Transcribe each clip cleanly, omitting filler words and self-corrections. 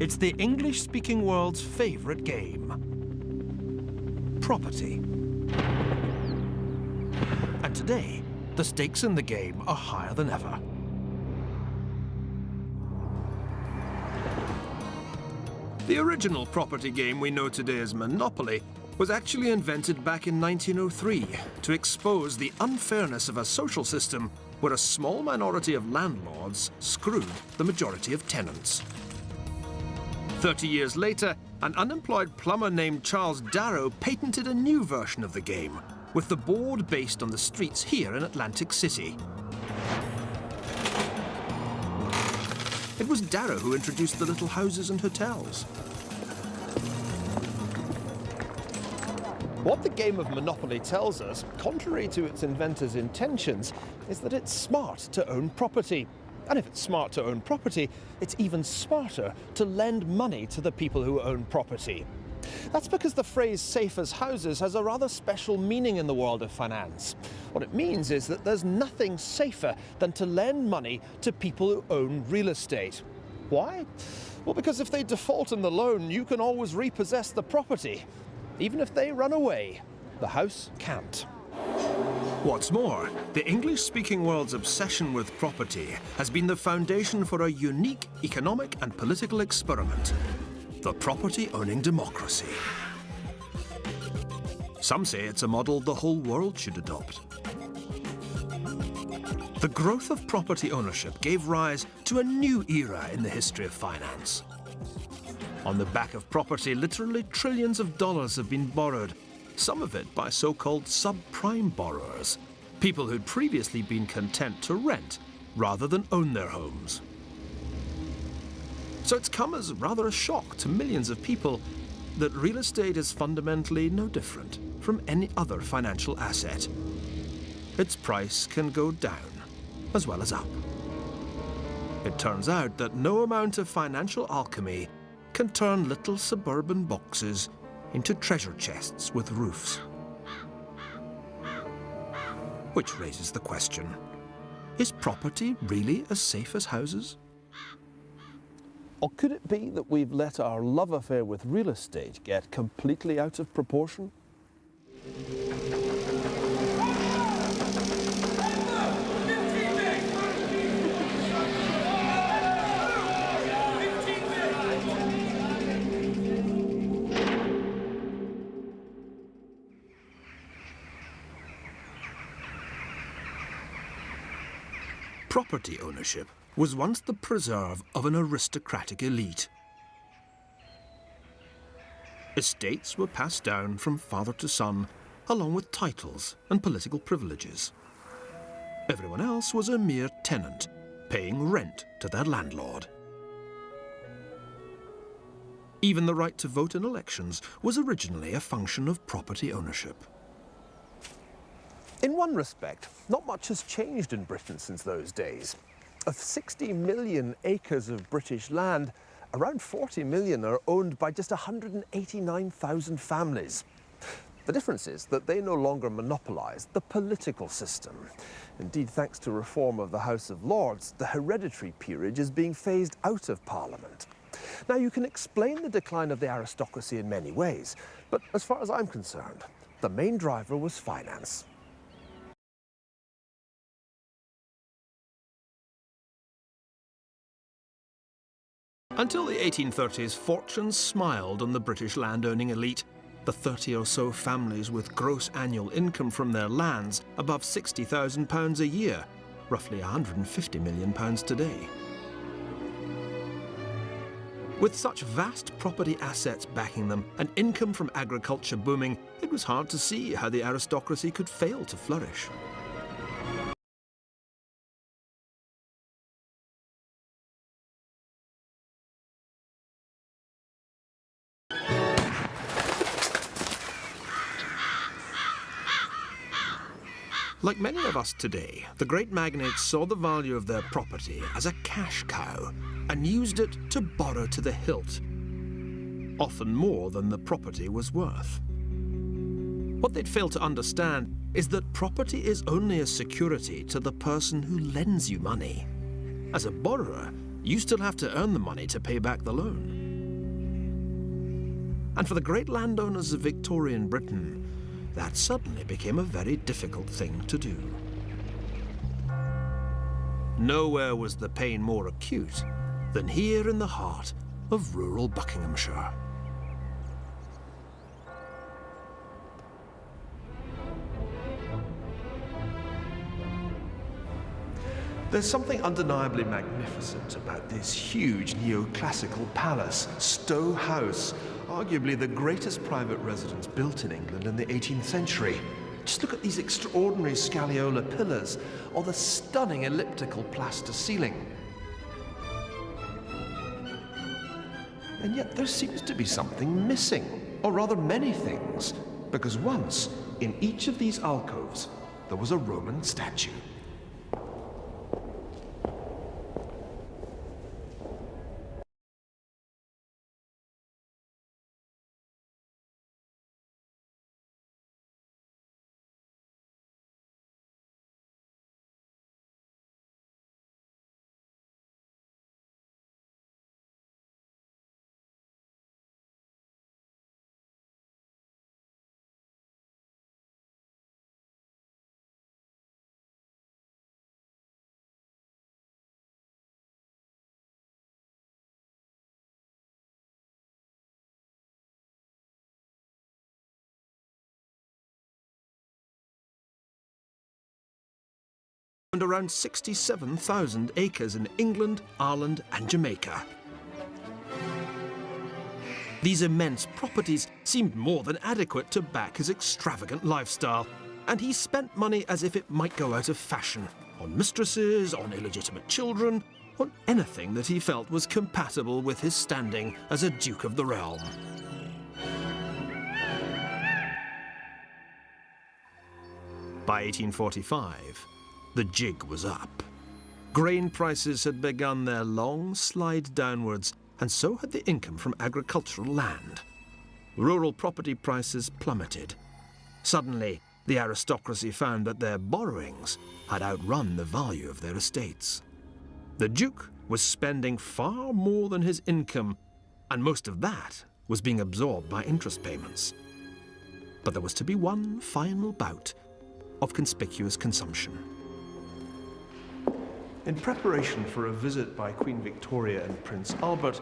It's the English-speaking world's favourite game. Property. And today, the stakes in the game are higher than ever. The original property game we know today as Monopoly was actually invented back in 1903 to expose the unfairness of a social system where a small minority of landlords screwed the majority of tenants. 30 years later, an unemployed plumber named Charles Darrow patented a new version of the game, with the board based on the streets here in Atlantic City. It was Darrow who introduced the little houses and hotels. What the game of Monopoly tells us, contrary to its inventor's intentions, is that it's smart to own property. And if it's smart to own property, it's even smarter to lend money to the people who own property. That's because the phrase safe as houses has a rather special meaning in the world of finance. What it means is that there's nothing safer than to lend money to people who own real estate. Why? Well, because if they default on the loan, you can always repossess the property. Even if they run away, the house can't. What's more, the English-speaking world's obsession with property has been the foundation for a unique economic and political experiment, the property-owning democracy. Some say it's a model the whole world should adopt. The growth of property ownership gave rise to a new era in the history of finance. On the back of property, literally trillions of dollars have been borrowed, some of it by so-called subprime borrowers, people who'd previously been content to rent rather than own their homes. So it's come as rather a shock to millions of people that real estate is fundamentally no different from any other financial asset. Its price can go down as well as up. It turns out that no amount of financial alchemy can turn little suburban boxes into treasure chests with roofs. Which raises the question, is property really as safe as houses? Or could it be that we've let our love affair with real estate get completely out of proportion? Property ownership was once the preserve of an aristocratic elite. Estates were passed down from father to son, along with titles and political privileges. Everyone else was a mere tenant, paying rent to their landlord. Even the right to vote in elections was originally a function of property ownership. In one respect, not much has changed in Britain since those days. Of 60 million acres of British land, around 40 million are owned by just 189,000 families. The difference is that they no longer monopolise the political system. Indeed, thanks to reform of the House of Lords, the hereditary peerage is being phased out of Parliament. Now, you can explain the decline of the aristocracy in many ways, but as far as I'm concerned, the main driver was finance. Until the 1830s, fortune smiled on the British land-owning elite, the 30 or so families with gross annual income from their lands above £60,000 a year, roughly £150 million today. With such vast property assets backing them and income from agriculture booming, it was hard to see how the aristocracy could fail to flourish. Like many of us today, the great magnates saw the value of their property as a cash cow and used it to borrow to the hilt, often more than the property was worth. What they'd failed to understand is that property is only a security to the person who lends you money. As a borrower, you still have to earn the money to pay back the loan. And for the great landowners of Victorian Britain, that suddenly became a very difficult thing to do. Nowhere was the pain more acute than here in the heart of rural Buckinghamshire. There's something undeniably magnificent about this huge neoclassical palace, Stowe House, arguably the greatest private residence built in England in the 18th century. Just look at these extraordinary scagliola pillars, or the stunning elliptical plaster ceiling. And yet there seems to be something missing, or rather many things, because once, in each of these alcoves, there was a Roman statue. And around 67,000 acres in England, Ireland and Jamaica. These immense properties seemed more than adequate to back his extravagant lifestyle, and he spent money as if it might go out of fashion, on mistresses, on illegitimate children, on anything that he felt was compatible with his standing as a Duke of the realm. By 1845, the jig was up. Grain prices had begun their long slide downwards, and so had the income from agricultural land. Rural property prices plummeted. Suddenly, the aristocracy found that their borrowings had outrun the value of their estates. The Duke was spending far more than his income, and most of that was being absorbed by interest payments. But there was to be one final bout of conspicuous consumption. In preparation for a visit by Queen Victoria and Prince Albert,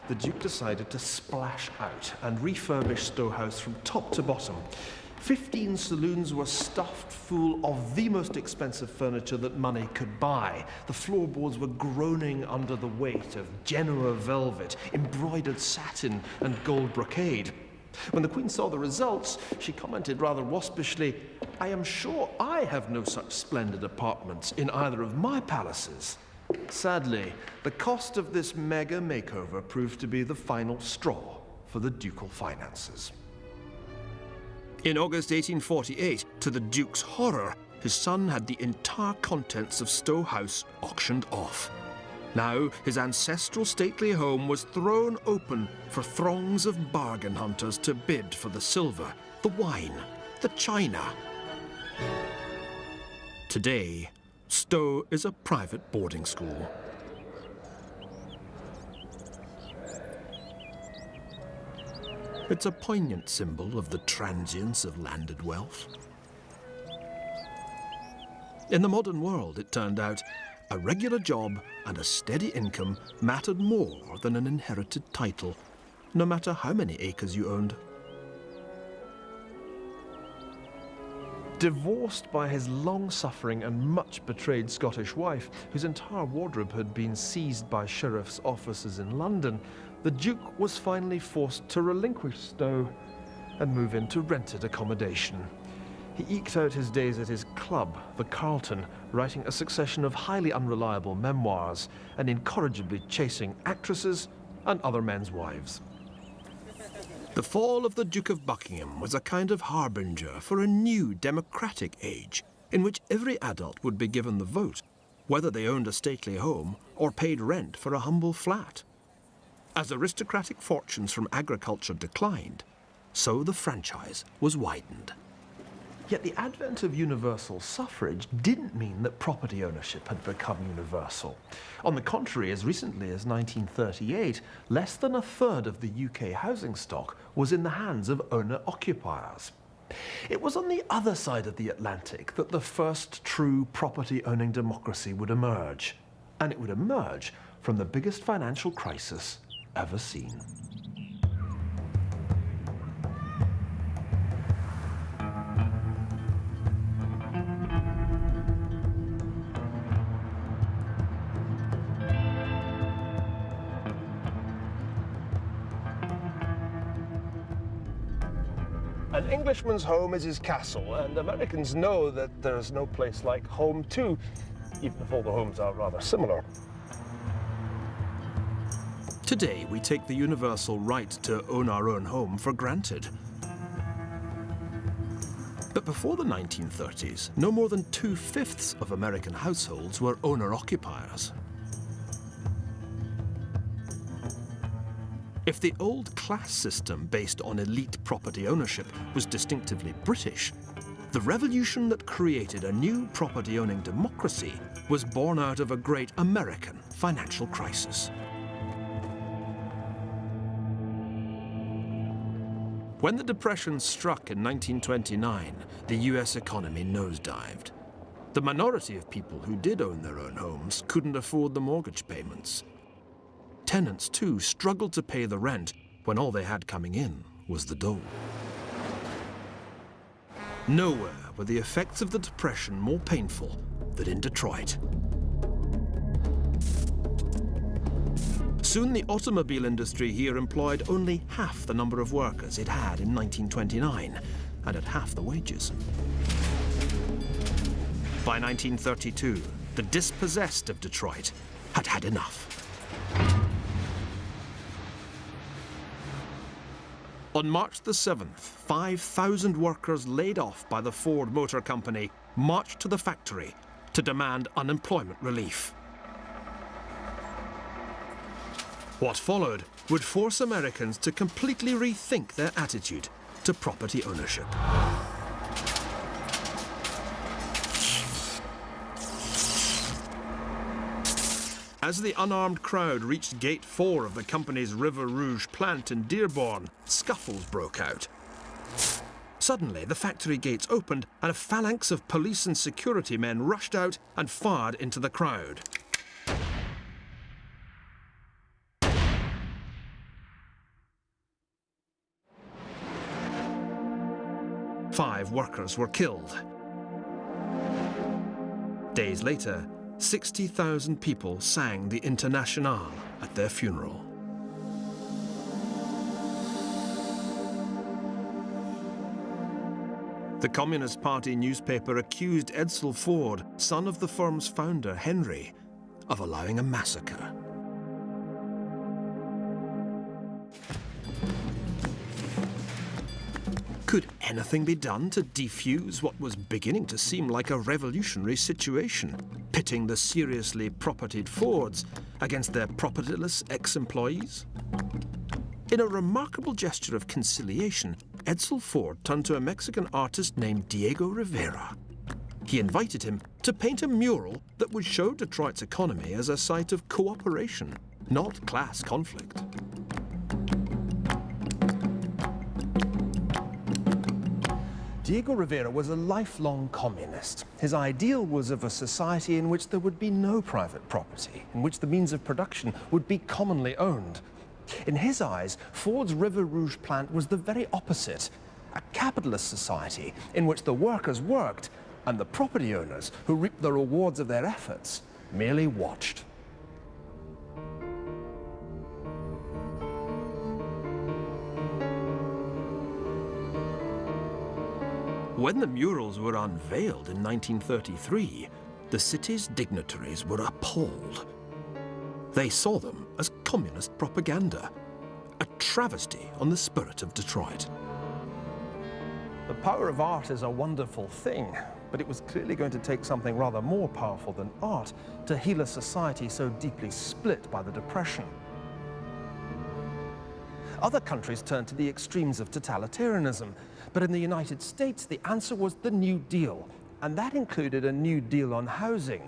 the Duke decided to splash out and refurbish Stowe House from top to bottom. 15 saloons were stuffed full of the most expensive furniture that money could buy. The floorboards were groaning under the weight of Genoa velvet, embroidered satin and gold brocade. When the Queen saw the results, she commented rather waspishly, "I am sure I have no such splendid apartments in either of my palaces." Sadly, the cost of this mega makeover proved to be the final straw for the ducal finances. In August 1848, to the Duke's horror, his son had the entire contents of Stowe House auctioned off. Now, his ancestral stately home was thrown open for throngs of bargain hunters to bid for the silver, the wine, the china. Today, Stowe is a private boarding school. It's a poignant symbol of the transience of landed wealth. In the modern world, it turned out, a regular job and a steady income mattered more than an inherited title, no matter how many acres you owned. Divorced by his long-suffering and much betrayed Scottish wife, whose entire wardrobe had been seized by sheriff's officers in London, the Duke was finally forced to relinquish Stowe and move into rented accommodation. He eked out his days at his club, the Carlton, writing a succession of highly unreliable memoirs and incorrigibly chasing actresses and other men's wives. The fall of the Duke of Buckingham was a kind of harbinger for a new democratic age in which every adult would be given the vote, whether they owned a stately home or paid rent for a humble flat. As aristocratic fortunes from agriculture declined, so the franchise was widened. Yet the advent of universal suffrage didn't mean that property ownership had become universal. On the contrary, as recently as 1938, less than a third of the UK housing stock was in the hands of owner-occupiers. It was on the other side of the Atlantic that the first true property-owning democracy would emerge. And it would emerge from the biggest financial crisis ever seen. An Englishman's home is his castle, and Americans know that there's no place like home too, even if all the homes are rather similar. Today, we take the universal right to own our own home for granted. But before the 1930s, no more than 2/5 of American households were owner-occupiers. If the old class system based on elite property ownership was distinctively British, the revolution that created a new property-owning democracy was born out of a great American financial crisis. When the Depression struck in 1929, the US economy nosedived. The minority of people who did own their own homes couldn't afford the mortgage payments. Tenants, too, struggled to pay the rent when all they had coming in was the dole. Nowhere were the effects of the Depression more painful than in Detroit. Soon the automobile industry here employed only half the number of workers it had in 1929, and at half the wages. By 1932, the dispossessed of Detroit had had enough. On March the 7th, 5,000 workers laid off by the Ford Motor Company marched to the factory to demand unemployment relief. What followed would force Americans to completely rethink their attitude to property ownership. As the unarmed crowd reached Gate 4 of the company's River Rouge plant in Dearborn, scuffles broke out. Suddenly, the factory gates opened and a phalanx of police and security men rushed out and fired into the crowd. Five workers were killed. Days later, 60,000 people sang the Internationale at their funeral. The Communist Party newspaper accused Edsel Ford, son of the firm's founder, Henry, of allowing a massacre. Could anything be done to defuse what was beginning to seem like a revolutionary situation, pitting the seriously propertied Fords against their propertyless ex-employees? In a remarkable gesture of conciliation, Edsel Ford turned to a Mexican artist named Diego Rivera. He invited him to paint a mural that would show Detroit's economy as a site of cooperation, not class conflict. Diego Rivera was a lifelong communist. His ideal was of a society in which there would be no private property, in which the means of production would be commonly owned. In his eyes, Ford's River Rouge plant was the very opposite, a capitalist society in which the workers worked and the property owners, who reaped the rewards of their efforts, merely watched. When the murals were unveiled in 1933, the city's dignitaries were appalled. They saw them as communist propaganda, a travesty on the spirit of Detroit. The power of art is a wonderful thing, but it was clearly going to take something rather more powerful than art to heal a society so deeply split by the Depression. Other countries turned to the extremes of totalitarianism, But in the United States, the answer was the New Deal, and that included a New Deal on housing.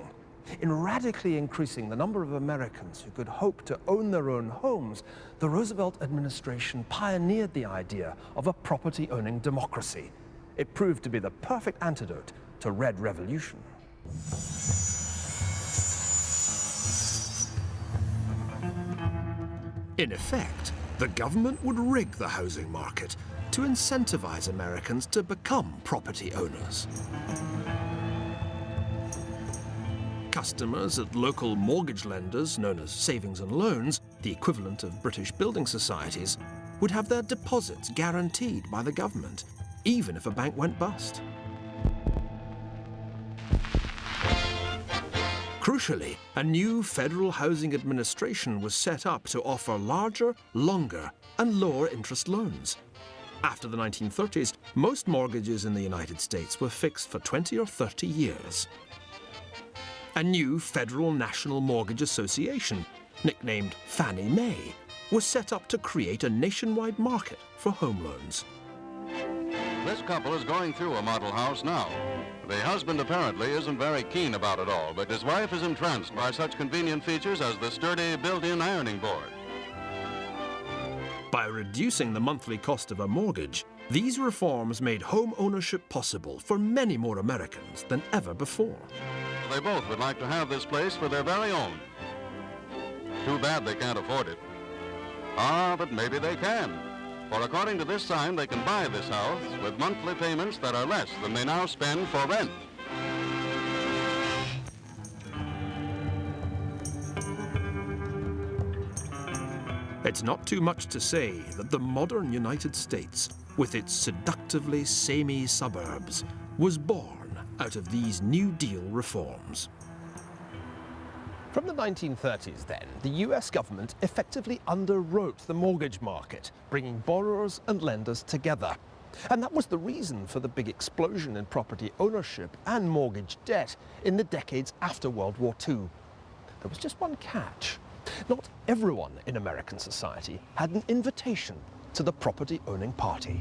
In radically increasing the number of Americans who could hope to own their own homes, the Roosevelt administration pioneered the idea of a property-owning democracy. It proved to be the perfect antidote to Red Revolution. In effect, the government would rig the housing market to incentivize Americans to become property owners. Customers at local mortgage lenders, known as savings and loans, the equivalent of British building societies, would have their deposits guaranteed by the government, even if a bank went bust. Crucially, a new federal housing administration was set up to offer larger, longer, and lower interest loans. After the 1930s, most mortgages in the United States were fixed for 20 or 30 years. A new Federal National Mortgage Association, nicknamed Fannie Mae, was set up to create a nationwide market for home loans. This couple is going through a model house now. The husband apparently isn't very keen about it all, but his wife is entranced by such convenient features as the sturdy built-in ironing board. By reducing the monthly cost of a mortgage, these reforms made home ownership possible for many more Americans than ever before. They both would like to have this place for their very own. Too bad they can't afford it. Ah, but maybe they can. For according to this sign, they can buy this house with monthly payments that are less than they now spend for rent. It's not too much to say that the modern United States, with its seductively samey suburbs, was born out of these New Deal reforms. From the 1930s then, the US government effectively underwrote the mortgage market, bringing borrowers and lenders together. And that was the reason for the big explosion in property ownership and mortgage debt in the decades after World War II. There was just one catch. Not everyone in American society had an invitation to the property-owning party.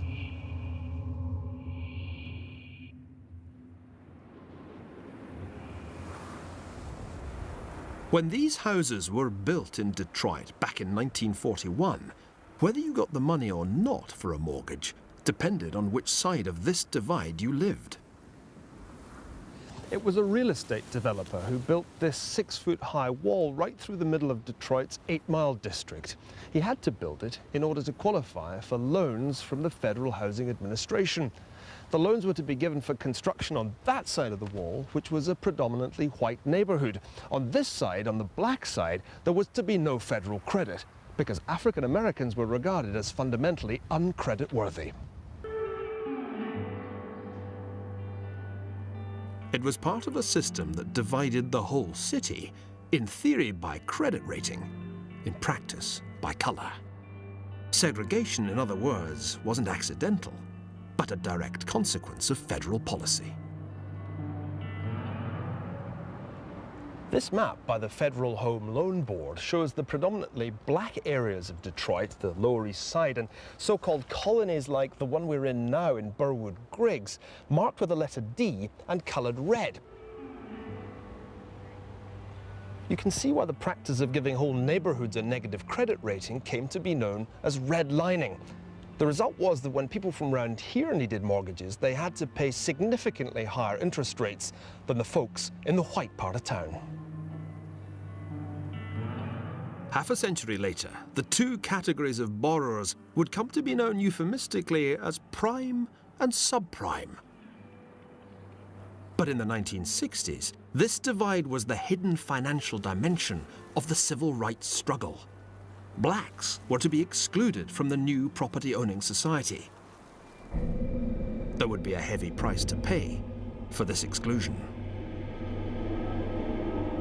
When these houses were built in Detroit back in 1941, whether you got the money or not for a mortgage depended on which side of this divide you lived. It was a real estate developer who built this 6-foot-high wall right through the middle of Detroit's 8-Mile district. He had to build it in order to qualify for loans from the Federal Housing Administration. The loans were to be given for construction on that side of the wall, which was a predominantly white neighborhood. On this side, on the black side, there was to be no federal credit, because African Americans were regarded as fundamentally uncreditworthy. It was part of a system that divided the whole city, in theory by credit rating, in practice by color. Segregation, in other words, wasn't accidental, but a direct consequence of federal policy. This map by the Federal Home Loan Board shows the predominantly black areas of Detroit, the Lower East Side, and so-called colonies like the one we're in now in Burwood Griggs, marked with the letter D and coloured red. You can see why the practice of giving whole neighbourhoods a negative credit rating came to be known as redlining. The result was that when people from around here needed mortgages, they had to pay significantly higher interest rates than the folks in the white part of town. Half a century later, the two categories of borrowers would come to be known euphemistically as prime and subprime. But in the 1960s, this divide was the hidden financial dimension of the civil rights struggle. Blacks were to be excluded from the new property-owning society. There would be a heavy price to pay for this exclusion.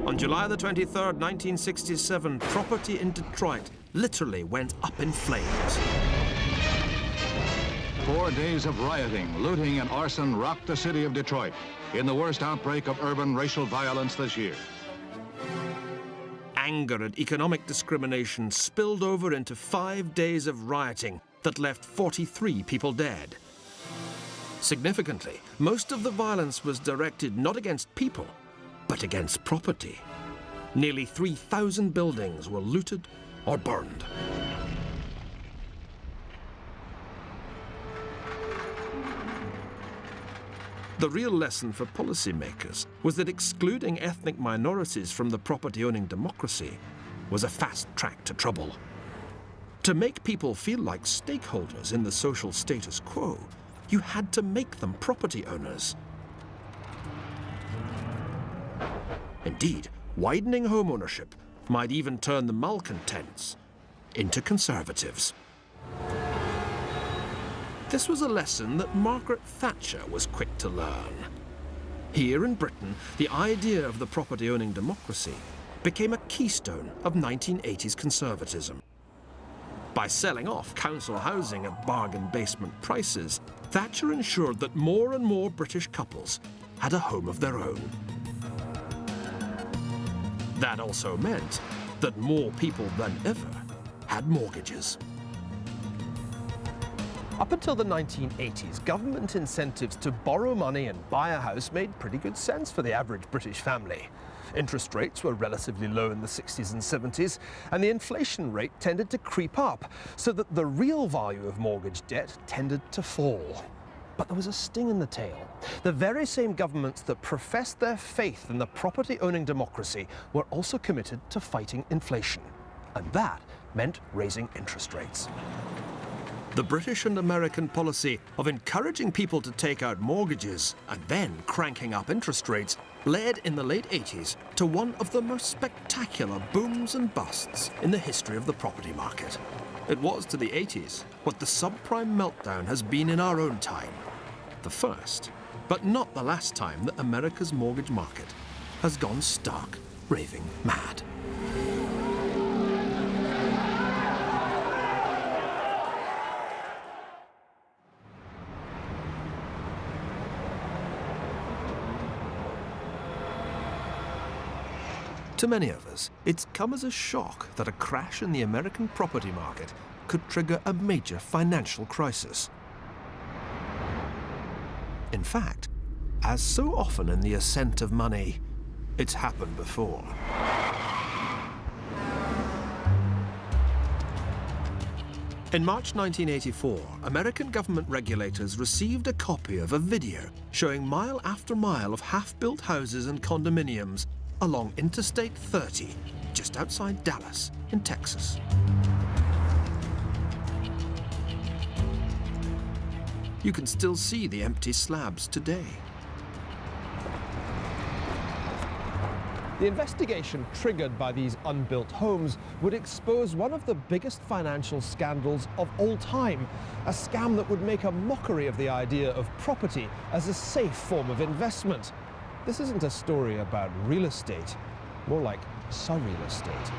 On July the 23rd, 1967, property in Detroit literally went up in flames. 4 days of rioting, looting, and arson rocked the city of Detroit in the worst outbreak of urban racial violence this year. Anger at economic discrimination spilled over into 5 days of rioting that left 43 people dead. Significantly, most of the violence was directed not against people, but against property. Nearly 3,000 buildings were looted or burned. The real lesson for policymakers was that excluding ethnic minorities from the property-owning democracy was a fast track to trouble. To make people feel like stakeholders in the social status quo, you had to make them property owners. Indeed, widening home ownership might even turn the malcontents into conservatives. This was a lesson that Margaret Thatcher was quick to learn. Here in Britain, the idea of the property-owning democracy became a keystone of 1980s conservatism. By selling off council housing at bargain basement prices, Thatcher ensured that more and more British couples had a home of their own. That also meant that more people than ever had mortgages. Up until the 1980s, government incentives to borrow money and buy a house made pretty good sense for the average British family. Interest rates were relatively low in the 60s and 70s, and the inflation rate tended to creep up, so that the real value of mortgage debt tended to fall. But there was a sting in the tail. The very same governments that professed their faith in the property-owning democracy were also committed to fighting inflation. And that meant raising interest rates. The British and American policy of encouraging people to take out mortgages and then cranking up interest rates led in the late 80s to one of the most spectacular booms and busts in the history of the property market. It was to the 80s what the subprime meltdown has been in our own time. The first, but not the last time that America's mortgage market has gone stark, raving mad. To many of us, it's come as a shock that a crash in the American property market could trigger a major financial crisis. In fact, as so often in the ascent of money, it's happened before. In March 1984, American government regulators received a copy of a video showing mile after mile of half-built houses and condominiums along Interstate 30, just outside Dallas, in Texas. You can still see the empty slabs today. The investigation triggered by these unbuilt homes would expose one of the biggest financial scandals of all time, a scam that would make a mockery of the idea of property as a safe form of investment. This isn't a story about real estate, more like surreal estate.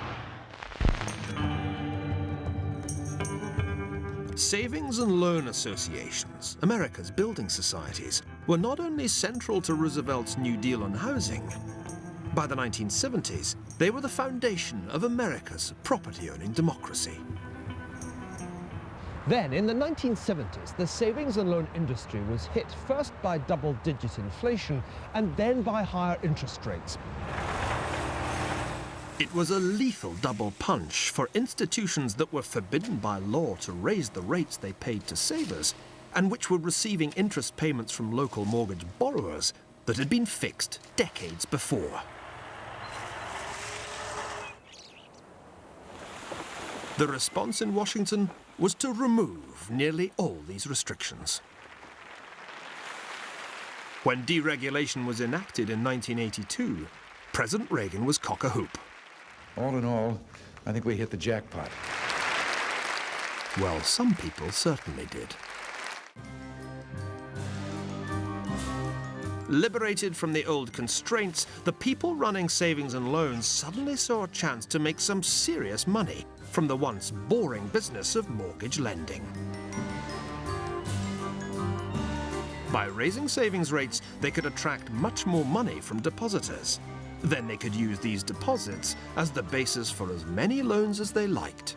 Savings and loan associations, America's building societies, were not only central to Roosevelt's New Deal on housing. By the 1970s, they were the foundation of America's property-owning democracy. Then, in the 1970s, the savings and loan industry was hit first by double-digit inflation and then by higher interest rates. It was a lethal double punch for institutions that were forbidden by law to raise the rates they paid to savers, and which were receiving interest payments from local mortgage borrowers that had been fixed decades before. The response in Washington was to remove nearly all these restrictions. When deregulation was enacted in 1982, President Reagan was cock-a-hoop. All in all, I think we hit the jackpot. Well, some people certainly did. Liberated from the old constraints, the people running savings and loans suddenly saw a chance to make some serious money from the once boring business of mortgage lending. By raising savings rates, they could attract much more money from depositors. Then they could use these deposits as the basis for as many loans as they liked.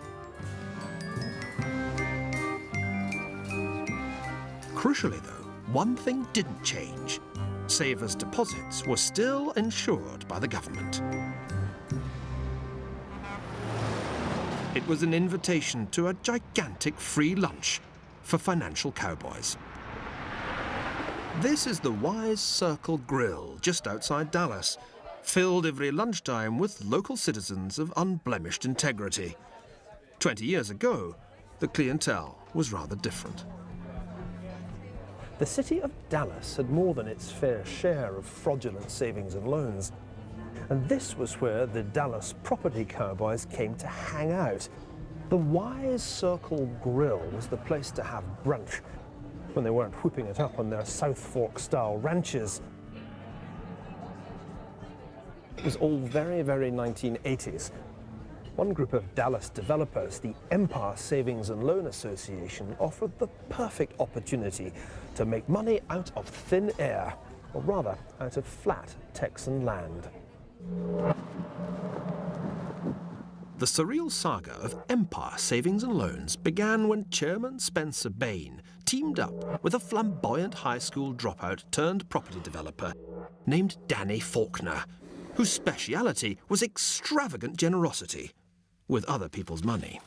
Crucially, though, one thing didn't change. Savers' deposits were still insured by the government. It was an invitation to a gigantic free lunch for financial cowboys. This is the Wise Circle Grill just outside Dallas, filled every lunchtime with local citizens of unblemished integrity. 20 years ago, the clientele was rather different. The city of Dallas had more than its fair share of fraudulent savings and loans. And this was where the Dallas property cowboys came to hang out. The Wise Circle Grill was the place to have brunch when they weren't whipping it up on their South Fork-style ranches. It was all very, very 1980s. One group of Dallas developers, the Empire Savings and Loan Association, offered the perfect opportunity to make money out of thin air, or rather, out of flat Texan land. The surreal saga of Empire Savings and Loans began when Chairman Spencer Bain teamed up with a flamboyant high school dropout turned property developer named Danny Faulkner, whose speciality was extravagant generosity with other people's money.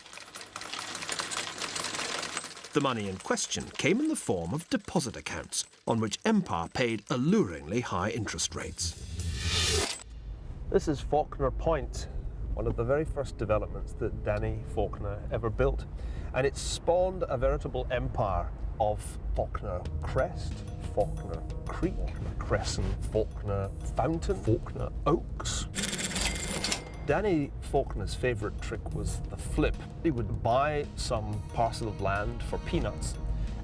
The money in question came in the form of deposit accounts on which Empire paid alluringly high interest rates. This is Faulkner Point, one of the very first developments that Danny Faulkner ever built. And it spawned a veritable empire of Faulkner Crest, Faulkner Creek, Crescent, Faulkner Fountain, Faulkner Oaks. Danny Faulkner's favourite trick was the flip. He would buy some parcel of land for peanuts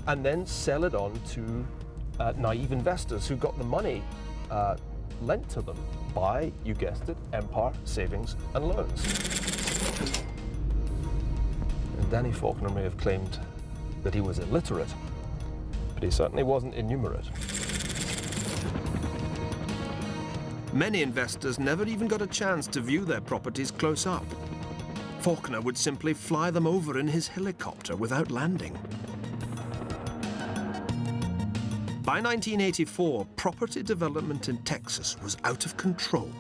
and then sell it on to naive investors who got the money lent to them by, you guessed it, Empire Savings and Loans. And Danny Faulkner may have claimed that he was illiterate, but he certainly wasn't innumerate. Many investors never even got a chance to view their properties close up. Faulkner would simply fly them over in his helicopter without landing. By 1984, property development in Texas was out of control,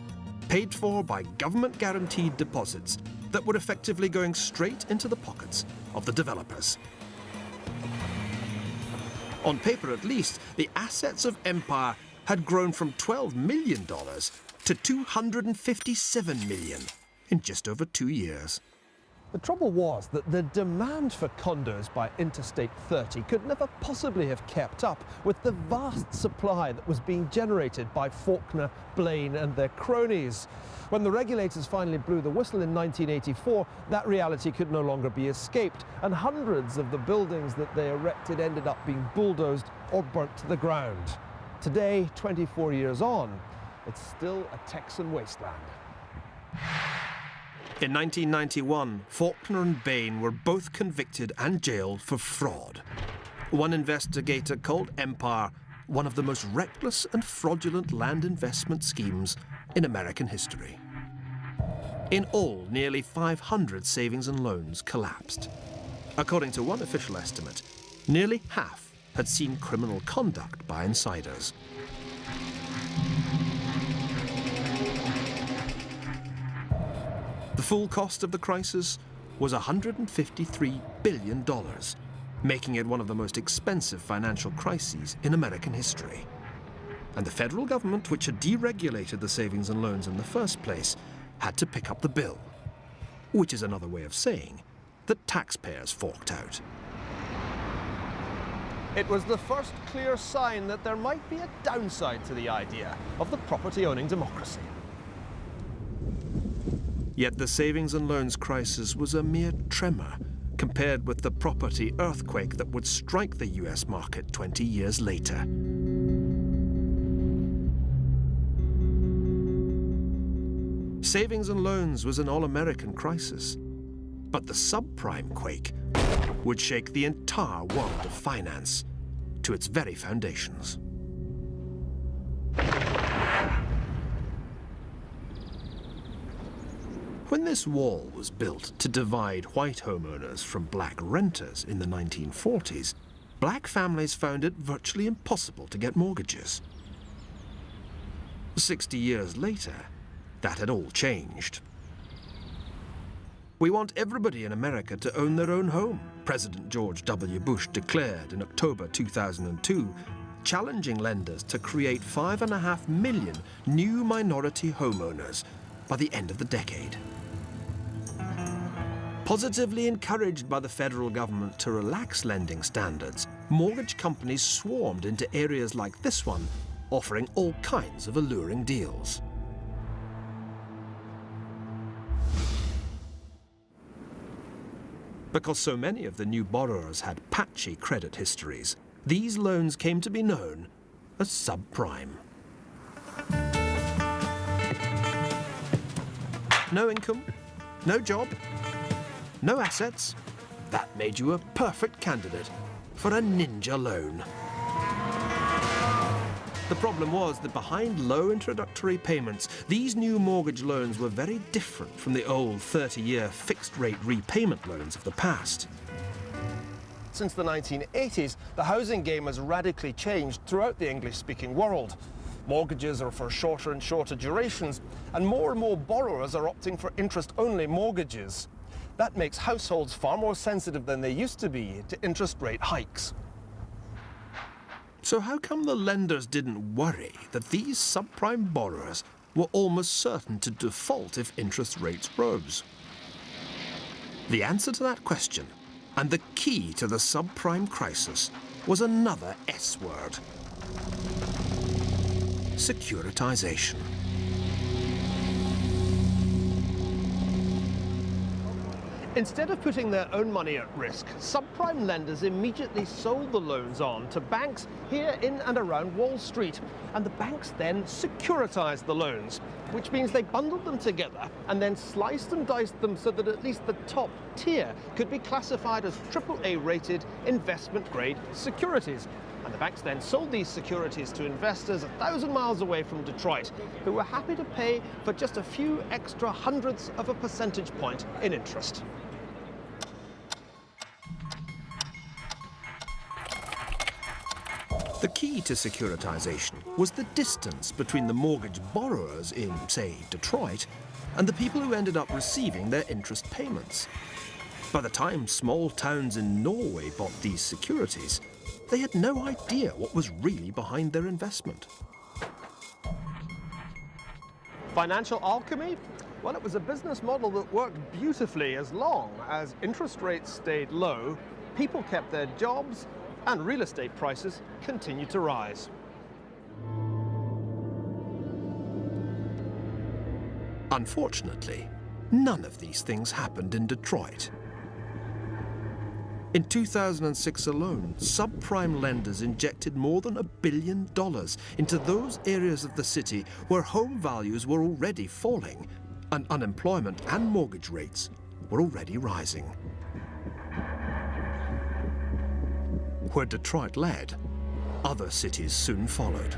paid for by government-guaranteed deposits that were effectively going straight into the pockets of the developers. On paper, at least, the assets of Empire had grown from $12 million to $257 million in just over 2 years. The trouble was that the demand for condos by Interstate 30 could never possibly have kept up with the vast supply that was being generated by Faulkner, Blaine and their cronies. When the regulators finally blew the whistle in 1984, that reality could no longer be escaped, and hundreds of the buildings that they erected ended up being bulldozed or burnt to the ground. Today, 24 years on, it's still a Texan wasteland. In 1991, Faulkner and Bain were both convicted and jailed for fraud. One investigator called Empire one of the most reckless and fraudulent land investment schemes in American history. In all, nearly 500 savings and loans collapsed. According to one official estimate, nearly half had seen criminal conduct by insiders. The full cost of the crisis was $153 billion, making it one of the most expensive financial crises in American history. And the federal government, which had deregulated the savings and loans in the first place, had to pick up the bill, which is another way of saying that taxpayers forked out. It was the first clear sign that there might be a downside to the idea of the property-owning democracy. Yet the savings and loans crisis was a mere tremor compared with the property earthquake that would strike the US market 20 years later. Savings and loans was an all-American crisis, but the subprime quake would shake the entire world of finance to its very foundations. When this wall was built to divide white homeowners from black renters in the 1940s, black families found it virtually impossible to get mortgages. 60 years later, that had all changed. "We want everybody in America to own their own home," President George W. Bush declared in October 2002, challenging lenders to create 5.5 million new minority homeowners by the end of the decade. Positively encouraged by the federal government to relax lending standards, mortgage companies swarmed into areas like this one, offering all kinds of alluring deals. Because so many of the new borrowers had patchy credit histories, these loans came to be known as subprime. No income, no job, no assets. That made you a perfect candidate for a ninja loan. The problem was that behind low introductory payments, these new mortgage loans were very different from the old 30-year fixed-rate repayment loans of the past. Since the 1980s, the housing game has radically changed throughout the English-speaking world. Mortgages are for shorter and shorter durations, and more borrowers are opting for interest-only mortgages. That makes households far more sensitive than they used to be to interest rate hikes. So how come the lenders didn't worry that these subprime borrowers were almost certain to default if interest rates rose? The answer to that question, and the key to the subprime crisis, was another S word: securitization. Instead of putting their own money at risk, subprime lenders immediately sold the loans on to banks here in and around Wall Street. And the banks then securitized the loans, which means they bundled them together and then sliced and diced them so that at least the top tier could be classified as AAA-rated investment-grade securities. And the banks then sold these securities to investors 1,000 miles away from Detroit, who were happy to pay for just a few extra hundredths of a percentage point in interest. The key to securitization was the distance between the mortgage borrowers in, say, Detroit, and the people who ended up receiving their interest payments. By the time small towns in Norway bought these securities, they had no idea what was really behind their investment. Financial alchemy? Well, it was a business model that worked beautifully as long as interest rates stayed low, people kept their jobs, and real estate prices continued to rise. Unfortunately, none of these things happened in Detroit. In 2006 alone, subprime lenders injected more than $1 billion into those areas of the city where home values were already falling and unemployment and mortgage rates were already rising. Where Detroit led, other cities soon followed.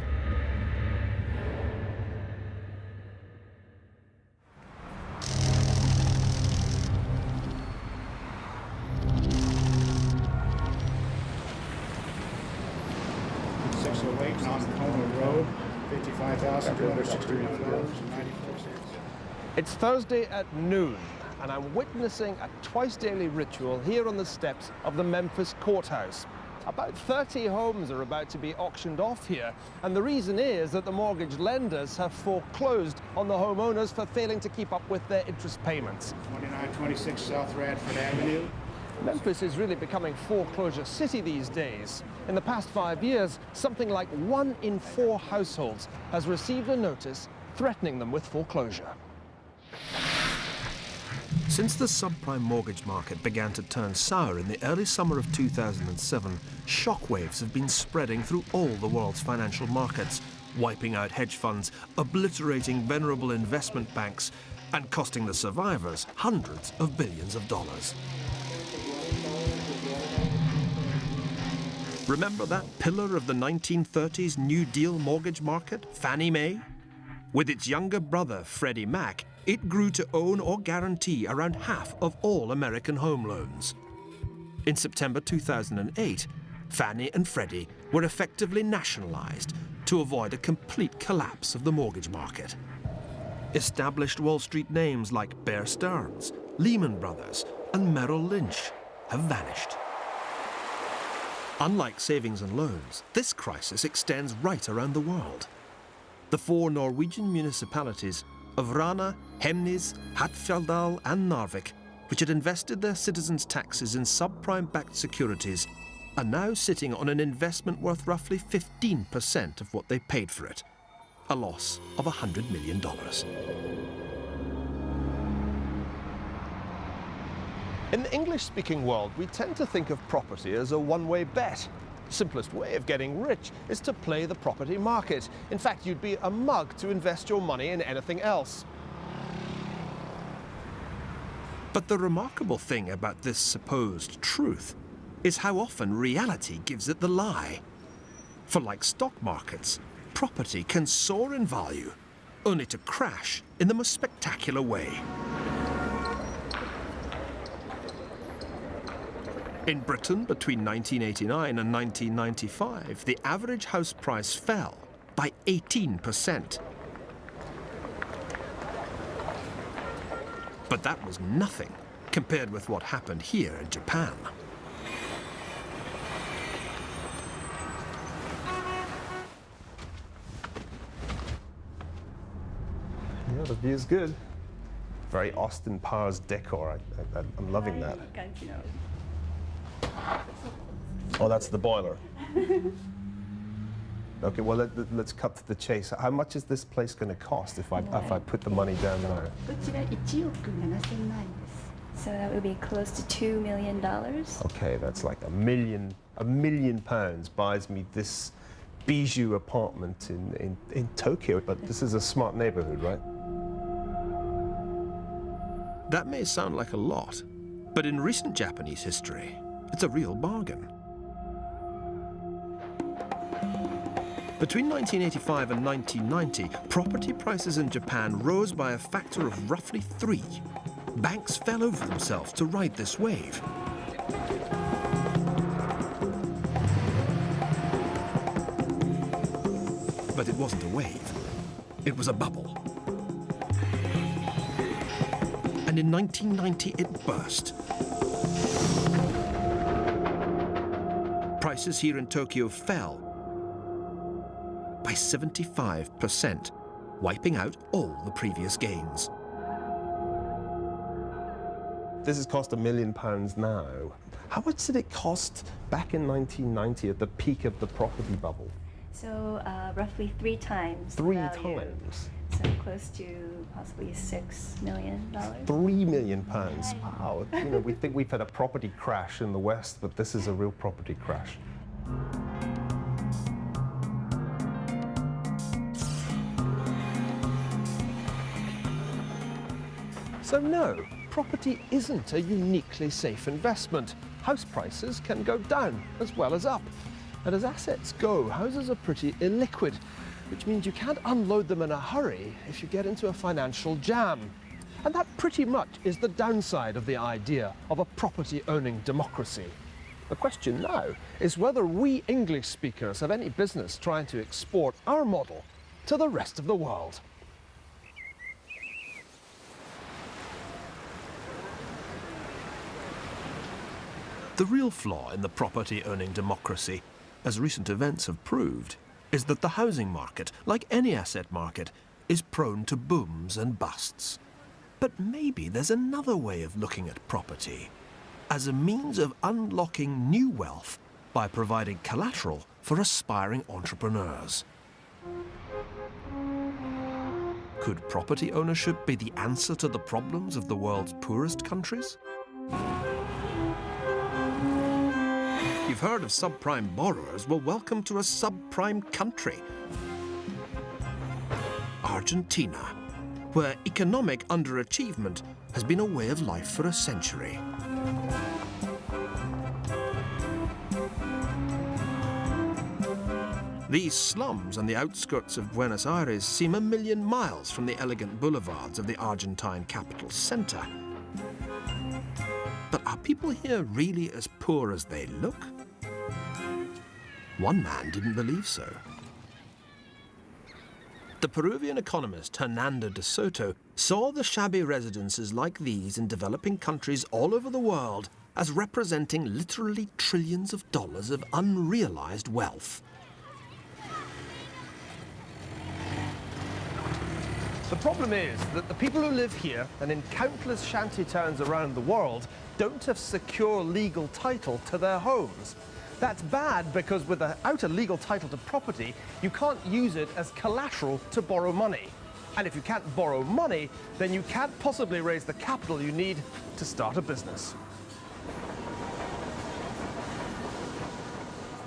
It's Thursday at noon, and I'm witnessing a twice-daily ritual here on the steps of the Memphis courthouse. About 30 homes are about to be auctioned off here, and the reason is that the mortgage lenders have foreclosed on the homeowners for failing to keep up with their interest payments. 2926 South Radford Avenue. Memphis is really becoming foreclosure city these days. In the past 5 years, something like 1 in 4 households has received a notice threatening them with foreclosure. Since the subprime mortgage market began to turn sour in the early summer of 2007, shockwaves have been spreading through all the world's financial markets, wiping out hedge funds, obliterating venerable investment banks, and costing the survivors hundreds of billions of dollars. Remember that pillar of the 1930s New Deal mortgage market, Fannie Mae? With its younger brother, Freddie Mac, it grew to own or guarantee around half of all American home loans. In September 2008, Fannie and Freddie were effectively nationalized to avoid a complete collapse of the mortgage market. Established Wall Street names like Bear Stearns, Lehman Brothers, and Merrill Lynch have vanished. Unlike savings and loans, this crisis extends right around the world. The 4 Norwegian municipalities of Rana, Hemnes, Hattfjelldal and Narvik, which had invested their citizens' taxes in subprime-backed securities, are now sitting on an investment worth roughly 15% of what they paid for it, a loss of $100 million. In the English-speaking world, we tend to think of property as a one-way bet. The simplest way of getting rich is to play the property market. In fact, you'd be a mug to invest your money in anything else. But the remarkable thing about this supposed truth is how often reality gives it the lie. For like stock markets, property can soar in value, only to crash in the most spectacular way. In Britain, between 1989 and 1995, the average house price fell by 18%. But that was nothing compared with what happened here in Japan. Yeah, the view's good. Very Austin Powers decor. I'm loving that. Oh, that's the boiler. Okay, well, let's cut to the chase. How much is this place going to cost if I put the money down now? So that would be close to $2 million. Okay, that's like a million pounds buys me this bijou apartment in Tokyo. But this is a smart neighborhood, right? That may sound like a lot, but in recent Japanese history, it's a real bargain. Between 1985 and 1990, property prices in Japan rose by a factor of roughly 3. Banks fell over themselves to ride this wave. But it wasn't a wave. It was a bubble. And in 1990, it burst. Prices here in Tokyo fell by 75%, wiping out all the previous gains. This has cost £1 million now. How much did it cost back in 1990 at the peak of the property bubble? So roughly 3 times. Three the value. times? So close to possibly $6 million. £3 million. Wow. You know, we think we've had a property crash in the West, but this is a real property crash. So no, property isn't a uniquely safe investment. House prices can go down as well as up. And as assets go, houses are pretty illiquid, which means you can't unload them in a hurry if you get into a financial jam. And that pretty much is the downside of the idea of a property-owning democracy. The question now is whether we English speakers have any business trying to export our model to the rest of the world. The real flaw in the property-owning democracy, as recent events have proved, is that the housing market, like any asset market, is prone to booms and busts. But maybe there's another way of looking at property, as a means of unlocking new wealth by providing collateral for aspiring entrepreneurs. Could property ownership be the answer to the problems of the world's poorest countries? You've heard of subprime borrowers. Well, welcome to a subprime country. Argentina, where economic underachievement has been a way of life for a century. These slums on the outskirts of Buenos Aires seem 1,000,000 miles from the elegant boulevards of the Argentine capital center. But are people here really as poor as they look? One man didn't believe so. The Peruvian economist Hernando de Soto saw the shabby residences like these in developing countries all over the world as representing literally trillions of dollars of unrealized wealth. The problem is that the people who live here and in countless shanty towns around the world don't have secure legal title to their homes. That's bad because without a legal title to property, you can't use it as collateral to borrow money. And if you can't borrow money, then you can't possibly raise the capital you need to start a business.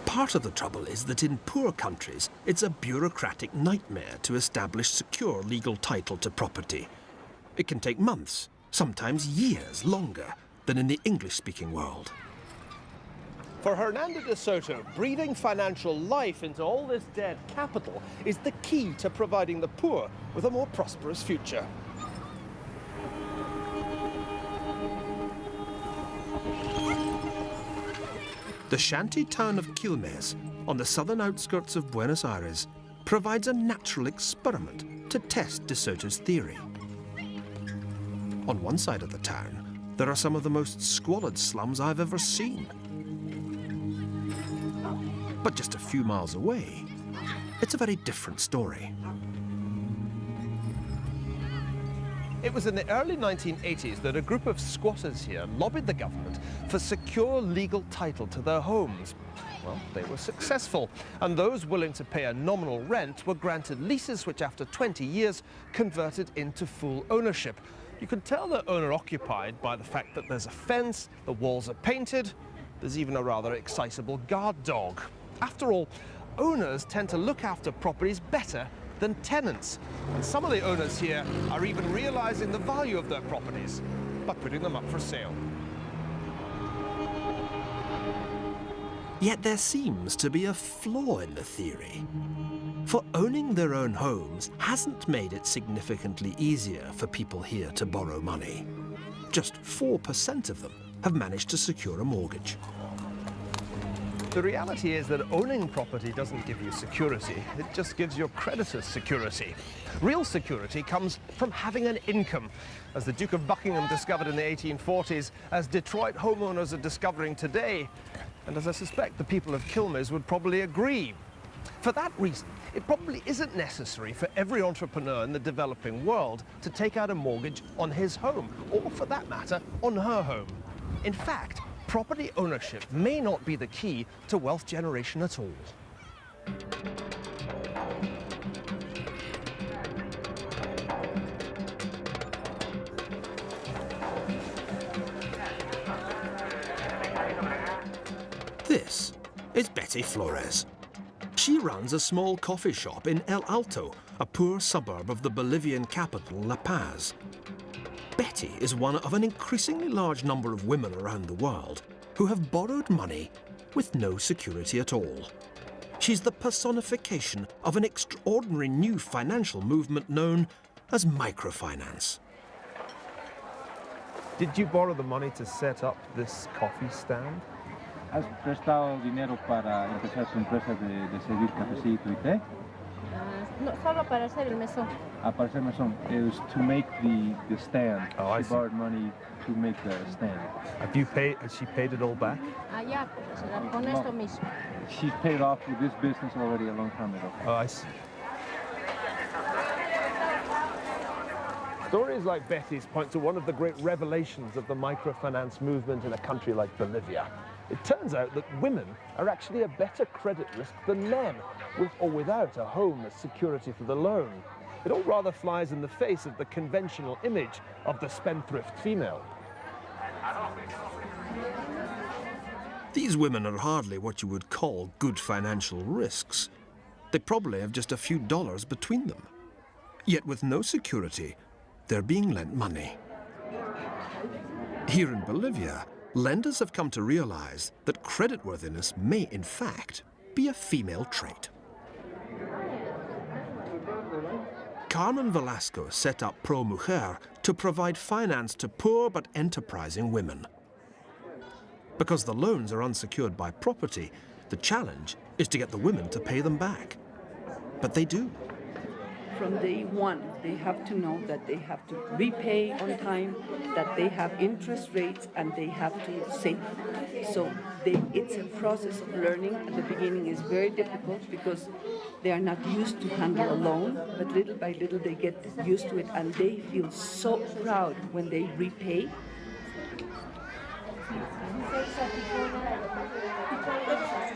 Part of the trouble is that in poor countries, it's a bureaucratic nightmare to establish secure legal title to property. It can take months, sometimes years longer than in the English-speaking world. For Hernando de Soto, breathing financial life into all this dead capital is the key to providing the poor with a more prosperous future. The shanty town of Quilmes, on the southern outskirts of Buenos Aires, provides a natural experiment to test de Soto's theory. On one side of the town, there are some of the most squalid slums I've ever seen. But just a few miles away, it's a very different story. It was in the early 1980s that a group of squatters here lobbied the government for secure legal title to their homes. Well, they were successful, and those willing to pay a nominal rent were granted leases which after 20 years converted into full ownership. You can tell they're owner-occupied by the fact that there's a fence, the walls are painted, there's even a rather excitable guard dog. After all, owners tend to look after properties better than tenants. And some of the owners here are even realizing the value of their properties by putting them up for sale. Yet there seems to be a flaw in the theory. For owning their own homes hasn't made it significantly easier for people here to borrow money. Just 4% of them have managed to secure a mortgage. The reality is that owning property doesn't give you security, it just gives your creditors security. Real security comes from having an income, as the Duke of Buckingham discovered in the 1840s, as Detroit homeowners are discovering today, and as I suspect the people of Quilmes would probably agree. For that reason, it probably isn't necessary for every entrepreneur in the developing world to take out a mortgage on his home, or for that matter, on her home. In fact, property ownership may not be the key to wealth generation at all. This is Betty Flores. She runs a small coffee shop in El Alto, a poor suburb of the Bolivian capital, La Paz. Betty is one of an increasingly large number of women around the world who have borrowed money with no security at all. She's the personification of an extraordinary new financial movement known as microfinance. Did you borrow the money to set up this coffee stand? ¿Has prestado dinero para empezar tu empresa de servir cafecito y té? No, solo para hacer el mesón. Para hacer mesón. It was to make the stand. Oh, I she see. borrowed money to make the stand. Has she paid it all back? Allá, con esto mismo. She's paid off with this business already a long time ago. Oh, I see. Stories like Betty's point to one of the great revelations of the microfinance movement in a country like Bolivia. It turns out that women are actually a better credit risk than men, with or without a home as security for the loan. It all rather flies in the face of the conventional image of the spendthrift female. These women are hardly what you would call good financial risks. They probably have just a few dollars between them. Yet with no security, they're being lent money. Here in Bolivia, lenders have come to realize that creditworthiness may, in fact, be a female trait. Carmen Velasco set up Pro Mujer to provide finance to poor but enterprising women. Because the loans are unsecured by property, the challenge is to get the women to pay them back. But they do. From day one, they have to know that they have to repay on time, that they have interest rates, and they have to save. So it's a process of learning. At the beginning is very difficult because they are not used to handle a loan, but little by little they get used to it, and they feel so proud when they repay.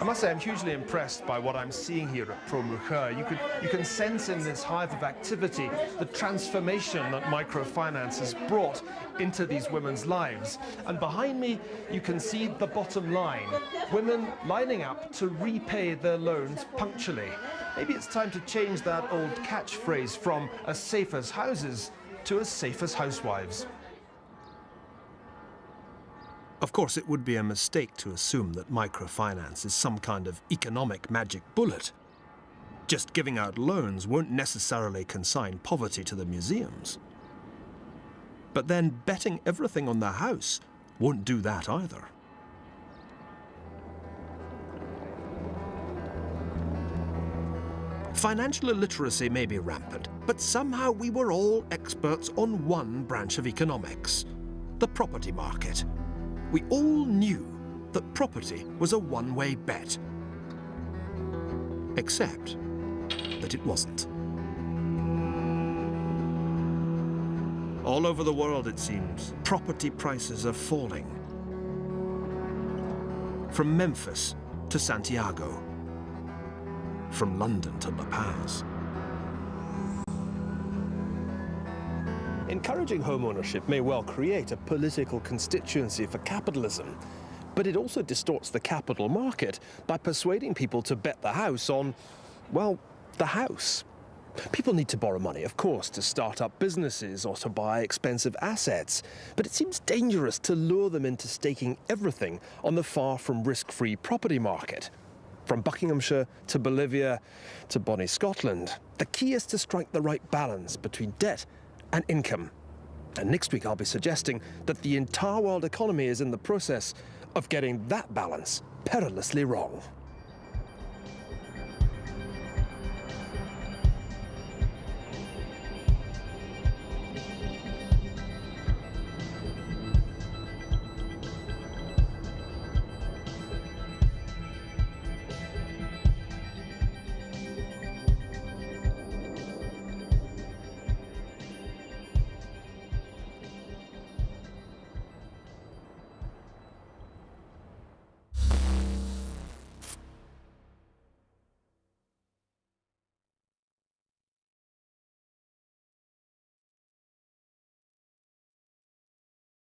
I must say I'm hugely impressed by what I'm seeing here at Pro Mujer. You can sense in this hive of activity the transformation that microfinance has brought into these women's lives. And behind me, you can see the bottom line. Women lining up to repay their loans punctually. Maybe it's time to change that old catchphrase from as safe as houses to as safe as housewives. Of course, it would be a mistake to assume that microfinance is some kind of economic magic bullet. Just giving out loans won't necessarily consign poverty to the museums. But then betting everything on the house won't do that either. Financial illiteracy may be rampant, but somehow we were all experts on one branch of economics, the property market. We all knew that property was a one-way bet. Except that it wasn't. All over the world, it seems, property prices are falling. From Memphis to Santiago. From London to La Paz. Encouraging home ownership may well create a political constituency for capitalism, but it also distorts the capital market by persuading people to bet the house on, well, the house. People need to borrow money, of course, to start up businesses or to buy expensive assets, but it seems dangerous to lure them into staking everything on the far from risk-free property market. From Buckinghamshire to Bolivia to Bonnie, Scotland, the key is to strike the right balance between debt and income. And next week I'll be suggesting that the entire world economy is in the process of getting that balance perilously wrong.